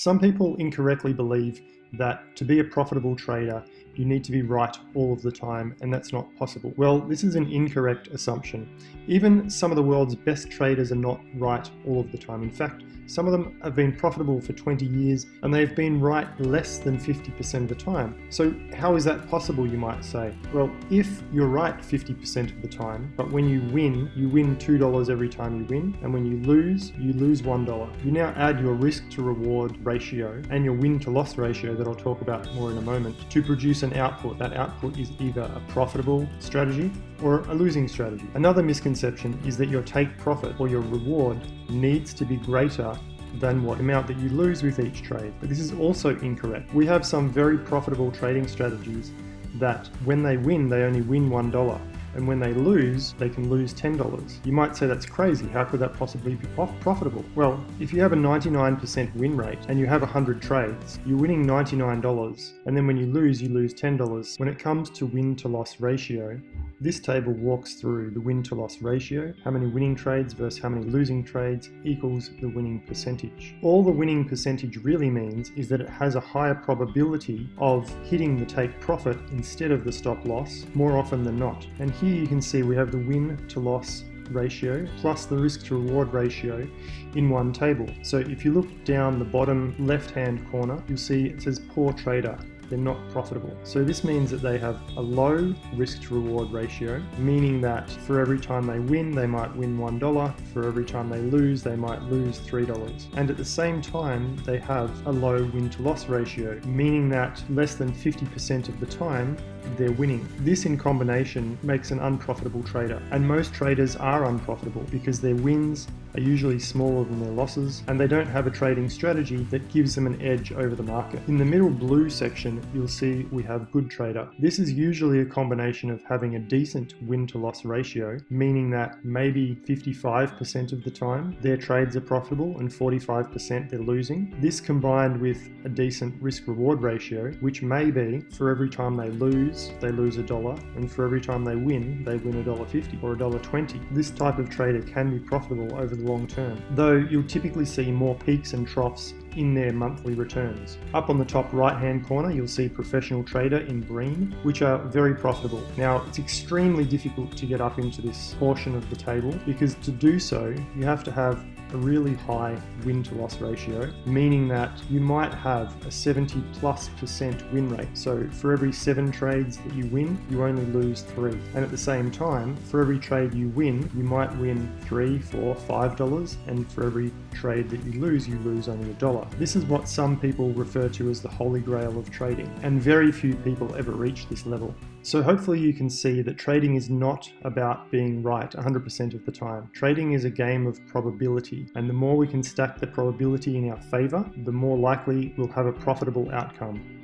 Some people incorrectly believe that to be a profitable trader, you need to be right all of the time, and that's not possible. Well, this is an incorrect assumption. Even some of the world's best traders are not right all of the time. In fact, some of them have been profitable for 20 years and they've been right less than 50% of the time. So how is that possible, you might say? Well, if you're right 50% of the time, but when you win $2 every time you win, and when you lose $1. You now add your risk to reward ratio and your win to loss ratio that I'll talk about more in a moment to produce an output. That output is either a profitable strategy or a losing strategy. Another misconception is that your take profit or your reward needs to be greater than what amount that you lose with each trade. But this is also incorrect. We have some very profitable trading strategies that when they win, they only win $1. And when they lose, they can lose $10. You might say that's crazy. How could that possibly be profitable? Well, if you have a 99% win rate and you have 100 trades, you're winning $99. And then when you lose $10. When it comes to win to loss ratio, this table walks through the win to loss ratio, how many winning trades versus how many losing trades equals the winning percentage. All the winning percentage really means is that it has a higher probability of hitting the take profit instead of the stop loss more often than not. And here you can see we have the win to loss ratio plus the risk to reward ratio in one table. So if you look down the bottom left hand corner, you'll see it says poor trader. They're not profitable. So this means that they have a low risk to reward ratio, meaning that for every time they win, they might win $1. For every time they might lose $3. And at the same time, they have a low win to loss ratio, meaning that less than 50% of the time, they're winning. This in combination makes an unprofitable trader. And most traders are unprofitable because their wins are usually smaller than their losses, and they don't have a trading strategy that gives them an edge over the market. In the middle blue section, you'll see we have good trader. This is usually a combination of having a decent win to loss ratio, meaning that maybe 55% of the time their trades are profitable and 45% they're losing. This combined with a decent risk reward ratio, which may be for every time they lose $1, and for every time they win $1.50 or $1.20. This type of trader can be profitable over the long term, though you'll typically see more peaks and troughs in their monthly returns. Up on the top right hand corner, you'll see professional trader in green, which are very profitable. Now, it's extremely difficult to get up into this portion of the table because to do so, you have to have a really high win to loss ratio, meaning that you might have a 70+% win rate. So for every 7 trades that you win, you only lose 3. And at the same time, for every trade you win, you might win $3, $4, $5, and for every trade that you lose only $1. This is what some people refer to as the holy grail of trading, and very few people ever reach this level. So hopefully you can see that trading is not about being right 100% of the time. Trading is a game of probability, and the more we can stack the probability in our favor, the more likely we'll have a profitable outcome.